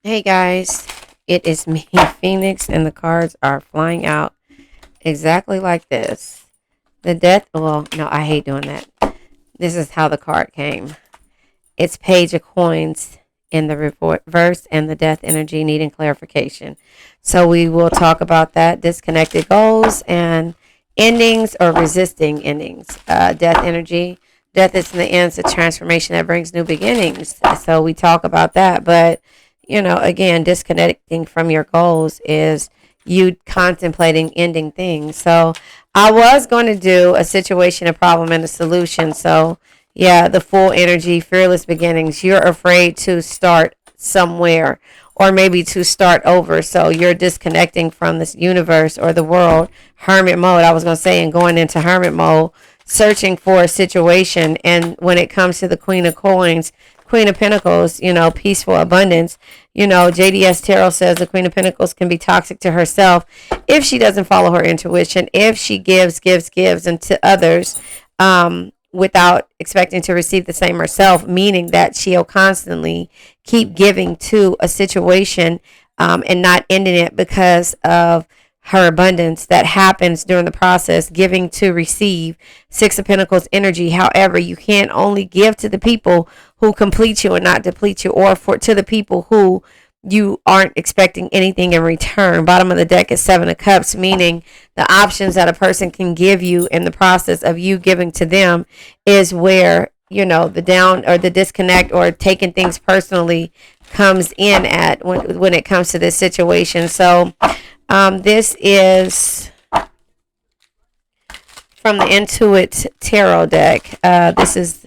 Hey guys, it is me, Phoenix, and the cards are flying out exactly like this. The death, well, no, I hate doing that. This is how the card came. It's Page of Coins in the reverse and the death energy needing clarification. So we will talk about that disconnected goals and endings or resisting endings. Death energy. Death is in the end, it's a transformation that brings new beginnings. So we talk about that. But, again, disconnecting from your goals is you contemplating ending things. So I was going to do a situation, a problem, and a solution. So yeah, the full energy, fearless beginnings. You're afraid to start somewhere or maybe to start over. So you're disconnecting from this universe or the world, hermit mode, I was going to say, and going into hermit mode, searching for a situation. And when it comes to the Queen of Coins, Queen of Pentacles, peaceful abundance, JDS Tarot says the Queen of Pentacles can be toxic to herself if she doesn't follow her intuition, if she gives, and to others, without expecting to receive the same herself, meaning that she'll constantly keep giving to a situation, and not ending it because of her abundance that happens during the process, giving to receive. Six of Pentacles energy. However, you can't only give to the people who complete you and not deplete you, or to the people who you aren't expecting anything in return. Bottom of the deck is Seven of Cups, meaning the options that a person can give you in the process of you giving to them is where, the down or the disconnect or taking things personally comes in at when it comes to this situation. So this is from the Intuit Tarot deck. This is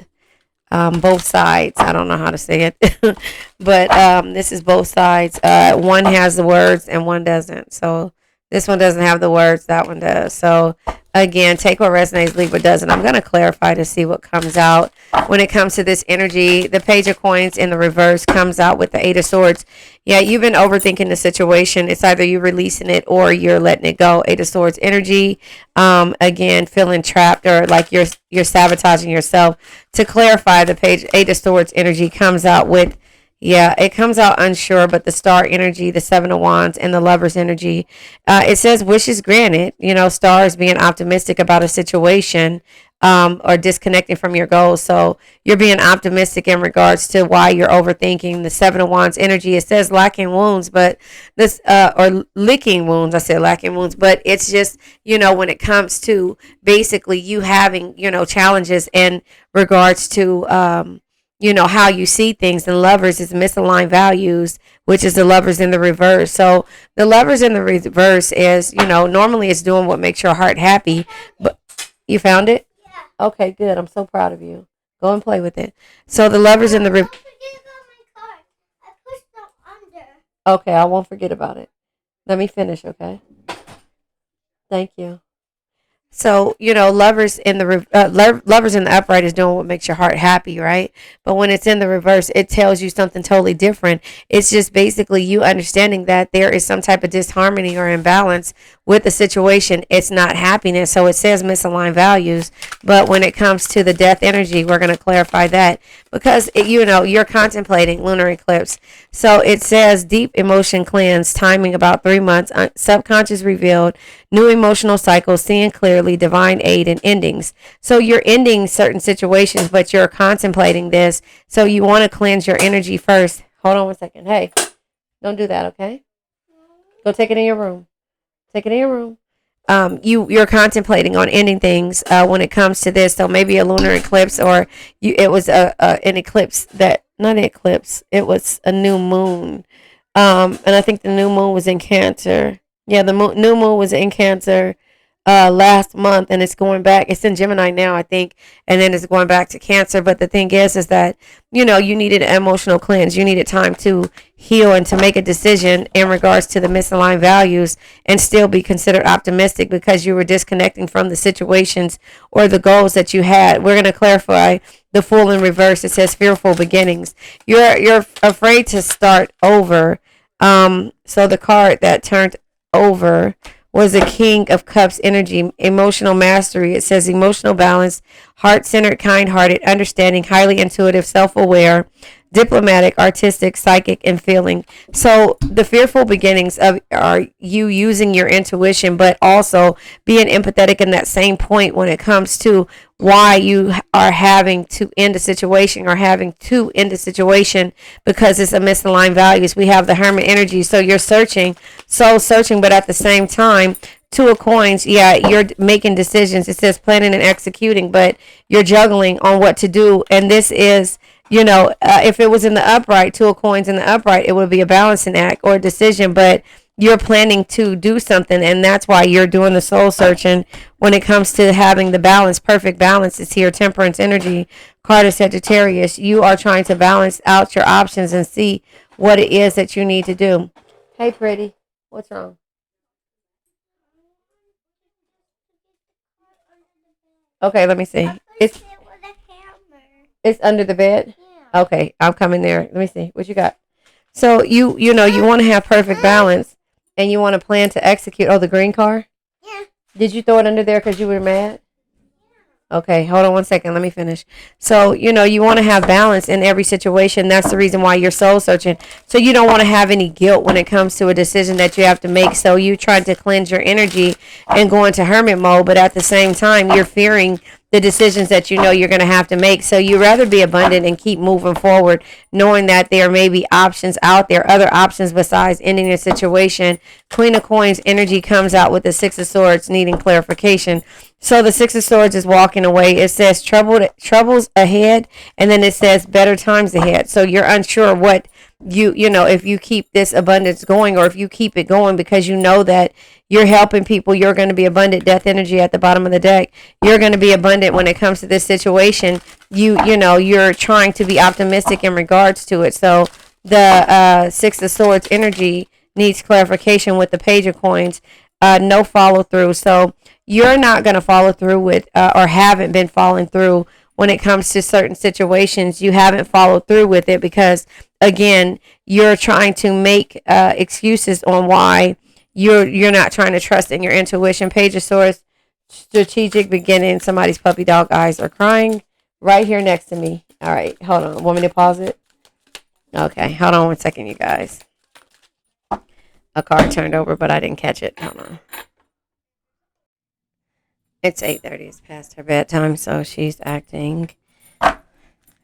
both sides. I don't know how to say it, but this is both sides. One has the words and one doesn't. So this one doesn't have the words. That one does. So again, take what resonates, leave what doesn't. I'm going to clarify to see what comes out when it comes to this energy. The Page of Coins in the reverse comes out with the Eight of Swords. Yeah, you've been overthinking the situation. It's either you releasing it or you're letting it go. Eight of Swords energy. Again, feeling trapped or like you're sabotaging yourself. To clarify, the page Eight of Swords energy comes out with, yeah, it comes out unsure, but the Star energy, the Seven of Wands, and the Lover's energy. It says wishes granted. Stars being optimistic about a situation, or disconnecting from your goals. So you're being optimistic in regards to why you're overthinking. The Seven of Wands energy, it says lacking wounds, but this, or licking wounds. I said lacking wounds, but it's just, when it comes to basically you having, challenges in regards to, how you see things. And Lovers is misaligned values, which is the Lovers in the reverse. So the Lovers in the reverse is, normally it's doing what makes your heart happy. But you found it? Yeah. Okay, good. I'm so proud of you. Go and play with it. So the Lovers in the reverse. Okay, I won't forget about it. Let me finish, okay? Thank you. So, lovers in the lovers in the upright is doing what makes your heart happy, right? But when it's in the reverse, it tells you something totally different. It's just basically you understanding that there is some type of disharmony or imbalance with the situation. It's not happiness. So it says misaligned values. But when it comes to the death energy, we're going to clarify that because, you're contemplating lunar eclipse. So it says deep emotion cleanse, timing about 3 months, subconscious revealed, new emotional cycles, seeing clearly, divine aid, and endings. So you're ending certain situations, but you're contemplating this. So you want to cleanse your energy first. Hold on one second. Hey, don't do that, okay? Go take it in your room. Take it in your room. You're contemplating on ending things when it comes to this. So maybe a lunar eclipse, or it was an eclipse that, not an eclipse, it was a new moon. And I think the new moon was in Cancer. Yeah, the new moon was in Cancer last month, and it's going back. It's in Gemini now, I think, and then it's going back to Cancer. But the thing is that you needed an emotional cleanse. You needed time to heal and to make a decision in regards to the misaligned values and still be considered optimistic because you were disconnecting from the situations or the goals that you had. We're going to clarify the Fool in reverse. It says fearful beginnings. You're afraid to start over. So the card that turned over was the King of Cups energy, emotional mastery. It says emotional balance, heart-centered, kind-hearted, understanding, highly intuitive, self-aware, diplomatic, artistic, psychic, and feeling. So the fearful beginnings of are you using your intuition, but also being empathetic in that same point when it comes to why you are having to end a situation or having to end a situation because it's a misaligned values. We have the hermit energy. So you're searching, soul searching, but at the same time, two of coins, yeah, you're making decisions. It says planning and executing, but you're juggling on what to do. And this is, if it was in the upright, two of coins in the upright, it would be a balancing act or a decision, but you're planning to do something, and that's why you're doing the soul searching when it comes to having the balance. Perfect balance is here. Temperance energy, card of Sagittarius. You are trying to balance out your options and see what it is that you need to do. Hey, pretty. What's wrong? Okay, let me see. It's under the bed. Okay, I'm coming there. Let me see what you got. So you want to have perfect balance, and you want to plan to execute. Oh, the green car. Yeah. Did you throw it under there because you were mad? Okay, hold on one second. Let me finish. So, you want to have balance in every situation. That's the reason why you're soul searching. So you don't want to have any guilt when it comes to a decision that you have to make. So you try to cleanse your energy and go into hermit mode, but at the same time, you're fearing the decisions that you're going to have to make. So you rather be abundant and keep moving forward, knowing that there may be options out there, other options besides ending a situation. Queen of Coins energy comes out with the Six of Swords needing clarification. So the Six of Swords is walking away. It says troubles ahead, and then it says better times ahead. So you're unsure what if you keep this abundance going, or if you keep it going because you know that you're helping people, you're going to be abundant. Death energy at the bottom of the deck. You're going to be abundant when it comes to this situation. You're trying to be optimistic in regards to it. So the Six of Swords energy needs clarification with the Page of Coins. No follow through. So you're not going to follow through with or haven't been following through when it comes to certain situations. You haven't followed through with it because, again, you're trying to make excuses on why you're not trying to trust in your intuition. Page of Swords, strategic beginning. Somebody's puppy dog eyes are crying right here next to me. All right, hold on. Want me to pause it? Okay, hold on one second, you guys. A card turned over, but I didn't catch it. Hold on. It's 8:30. It's past her bedtime, so she's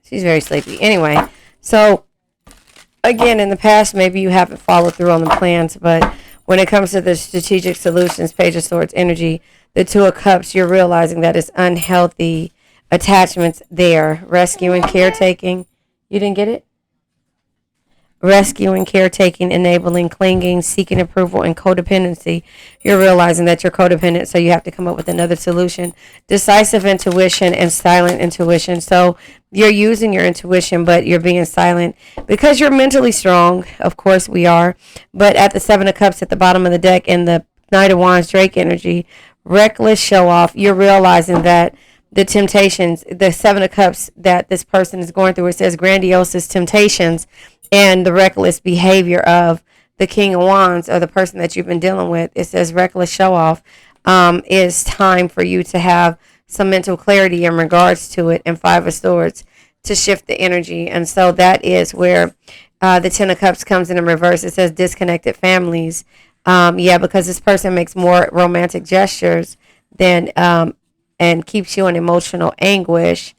very sleepy. Anyway, so again, in the past, maybe you haven't followed through on the plans, but when it comes to the strategic solutions, Page of Swords energy, the Two of Cups, you're realizing that it's unhealthy attachments there. Rescue and caretaking. You didn't get it? Rescue and caretaking, enabling, clinging, seeking approval, and codependency. You're realizing that you're codependent, so you have to come up with another solution. Decisive intuition and silent intuition. So you're using your intuition, but you're being silent because you're mentally strong. Of course we are. But at the Seven of Cups at the bottom of the deck and the Knight of Wands, Drake energy, reckless show off, you're realizing that the temptations, the Seven of Cups that this person is going through, it says grandiose temptations, and the reckless behavior of the King of Wands or the person that you've been dealing with. It says reckless show off. Is time for you to have some mental clarity in regards to it, and Five of Swords to shift the energy. And so that is where the Ten of Cups comes in reverse. It says disconnected families. Because this person makes more romantic gestures than and keeps you in emotional anguish.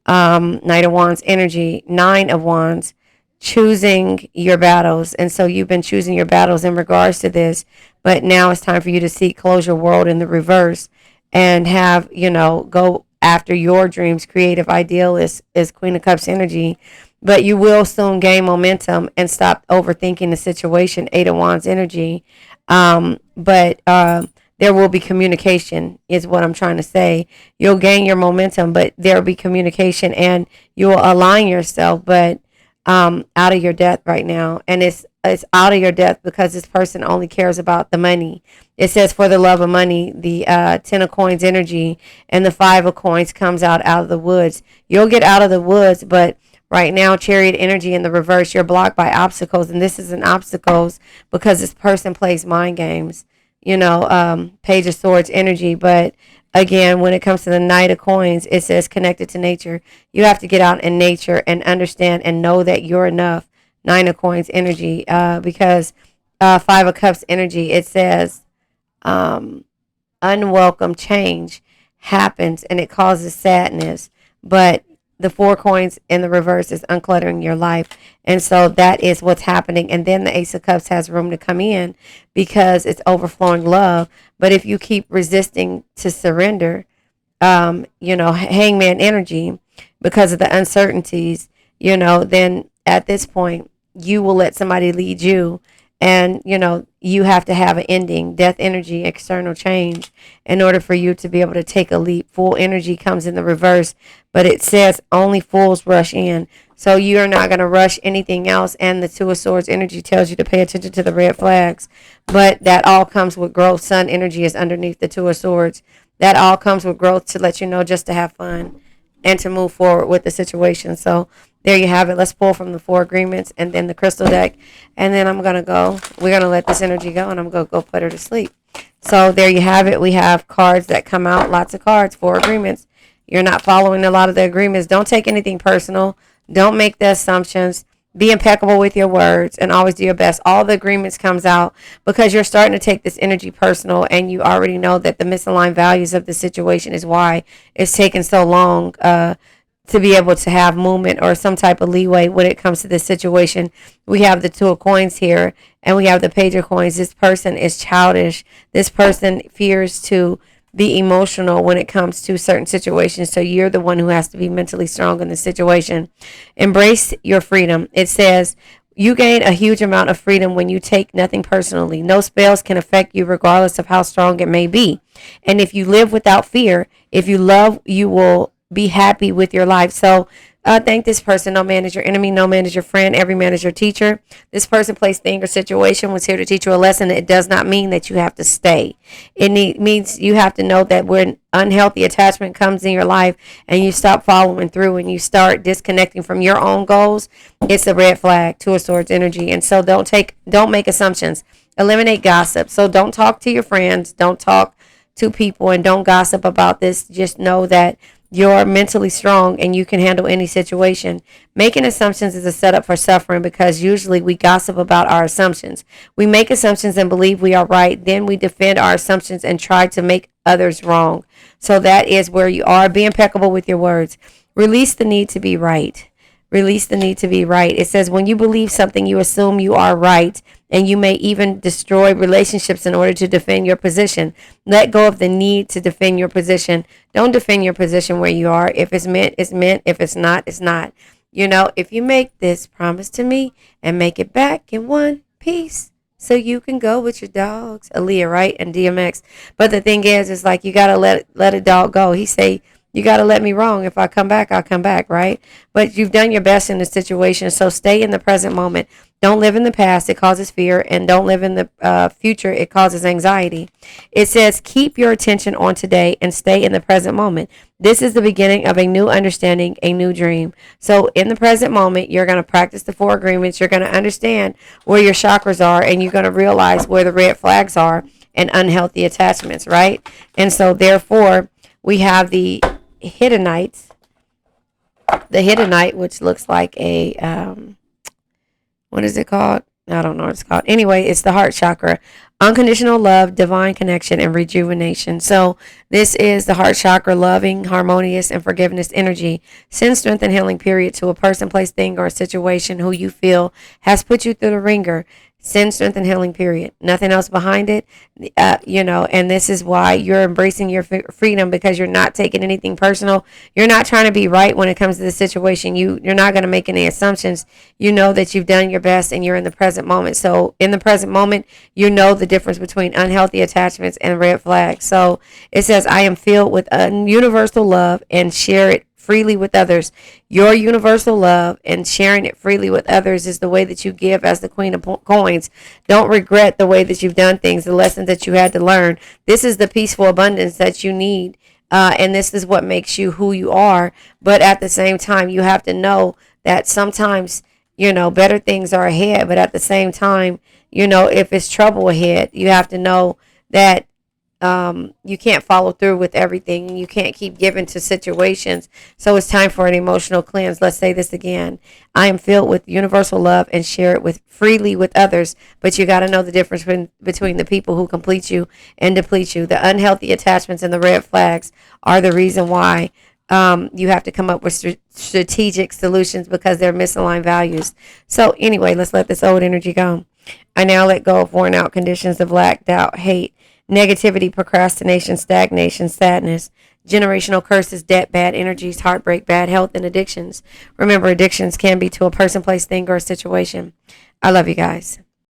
Knight of Wands energy, Nine of Wands, choosing your battles. And so you've been choosing your battles in regards to this, but now it's time for you to seek closure world in the reverse and have, go after your dreams. Creative ideal is Queen of Cups energy, but you will soon gain momentum and stop overthinking the situation. Eight of Wands energy. But there will be communication is what I'm trying to say. You'll gain your momentum, but there will be communication and you'll align yourself, but out of your depth right now. And it's out of your depth because this person only cares about the money. It says for the love of money, the Ten of Coins energy and the Five of Coins comes out of the woods. You'll get out of the woods, but right now, Chariot energy in the reverse, you're blocked by obstacles. And this is an obstacles because this person plays mind games. Page of Swords energy, but again, when it comes to the Knight of Coins, it says connected to nature. You have to get out in nature and understand and know that you're enough. Nine of Coins energy, because Five of Cups energy, it says um, unwelcome change happens and it causes sadness. But the Four Coins in the reverse is uncluttering your life. And so that is what's happening. And then the Ace of Cups has room to come in because it's overflowing love. But if you keep resisting to surrender, hangman energy, because of the uncertainties, then at this point, you will let somebody lead you. And, you have to have an ending, death energy, external change, in order for you to be able to take a leap. Full energy comes in the reverse, but it says only fools rush in. So you're not going to rush anything else. And the Two of Swords energy tells you to pay attention to the red flags. But that all comes with growth. Sun energy is underneath the Two of Swords. That all comes with growth to let you know just to have fun and to move forward with the situation. So there you have it. Let's pull from the Four Agreements and then the crystal deck. And then we're going to let this energy go and I'm going to go put her to sleep. So there you have it. We have cards that come out, lots of cards, Four Agreements. You're not following a lot of the agreements. Don't take anything personal. Don't make the assumptions. Be impeccable with your words and always do your best. All the agreements comes out because you're starting to take this energy personal and you already know that the misaligned values of the situation is why it's taken so long to be able to have movement or some type of leeway when it comes to this situation. We have the Two of Coins here and we have the Page of Coins. This person is childish. This person fears to be emotional when it comes to certain situations. So you're the one who has to be mentally strong in the situation. Embrace your freedom. It says you gain a huge amount of freedom when you take nothing personally. No spells can affect you regardless of how strong it may be. And if you live without fear, if you love, you will be happy with your life. So thank this person. No man is your enemy. No man is your friend. Every man is your teacher. This person, place, thing, or situation was here to teach you a lesson. It does not mean that you have to stay. It means you have to know that when unhealthy attachment comes in your life and you stop following through and you start disconnecting from your own goals, it's a red flag. Two of Swords energy. And so don't make assumptions. Eliminate gossip. So don't talk to your friends. Don't talk to people and don't gossip about this. Just know that you're mentally strong and you can handle any situation. Making assumptions is a setup for suffering because usually we gossip about our assumptions. We make assumptions and believe we are right. Then we defend our assumptions and try to make others wrong. So that is where you are. Be impeccable with your words. Release the need to be right. Release the need to be right. It says when you believe something, you assume you are right, and you may even destroy relationships in order to defend your position. Let go of the need to defend your position. Don't defend your position where you are. If it's meant, it's meant. If it's not, it's not. If you make this promise to me and make it back in one piece, so you can go with your dogs. Aaliyah, right? And DMX. But the thing is like you gotta let a dog go. He say, you got to let me wrong. If I come back, I'll come back, right? But you've done your best in the situation, so stay in the present moment. Don't live in the past. It causes fear. And don't live in the future. It causes anxiety. It says keep your attention on today and stay in the present moment. This is the beginning of a new understanding, a new dream. So in the present moment, you're going to practice the Four Agreements. You're going to understand where your chakras are, and you're going to realize where the red flags are and unhealthy attachments, right? And so therefore, we have the Hiddenite, which looks like a what is it called? I don't know what it's called. Anyway, it's the heart chakra. Unconditional love, divine connection, and rejuvenation. So this is the heart chakra, loving, harmonious, and forgiveness energy. Send strength and healing, period, to a person, place, thing, or a situation who you feel has put you through the ringer. Send strength and healing, period. Nothing else behind it, and this is why you're embracing your freedom, because you're not taking anything personal. You're not trying to be right when it comes to the situation. You're not going to make any assumptions. You know that you've done your best and you're in the present moment. So in the present moment, you know the difference between unhealthy attachments and red flags. So it says, I am filled with universal love and share it freely with others. Your universal love and sharing it freely with others is the way that you give as the Queen of Coins. Don't regret the way that you've done things, the lessons that you had to learn. This is the peaceful abundance that you need, and this is what makes you who you are. But at the same time, you have to know that sometimes, better things are ahead. But at the same time, if it's trouble ahead, you have to know that You can't follow through with everything. You can't keep giving to situations. So it's time for an emotional cleanse. Let's say this again. I am filled with universal love and share it with freely with others. But you got to know the difference between the people who complete you and deplete you. The unhealthy attachments and the red flags are the reason why you have to come up with strategic solutions because they're misaligned values. So anyway, let's let this old energy go. I now let go of worn out conditions of lack, doubt, hate, negativity, procrastination, stagnation, sadness, generational curses, debt, bad energies, heartbreak, bad health, and addictions. Remember, addictions can be to a person, place, thing, or a situation. I love you guys.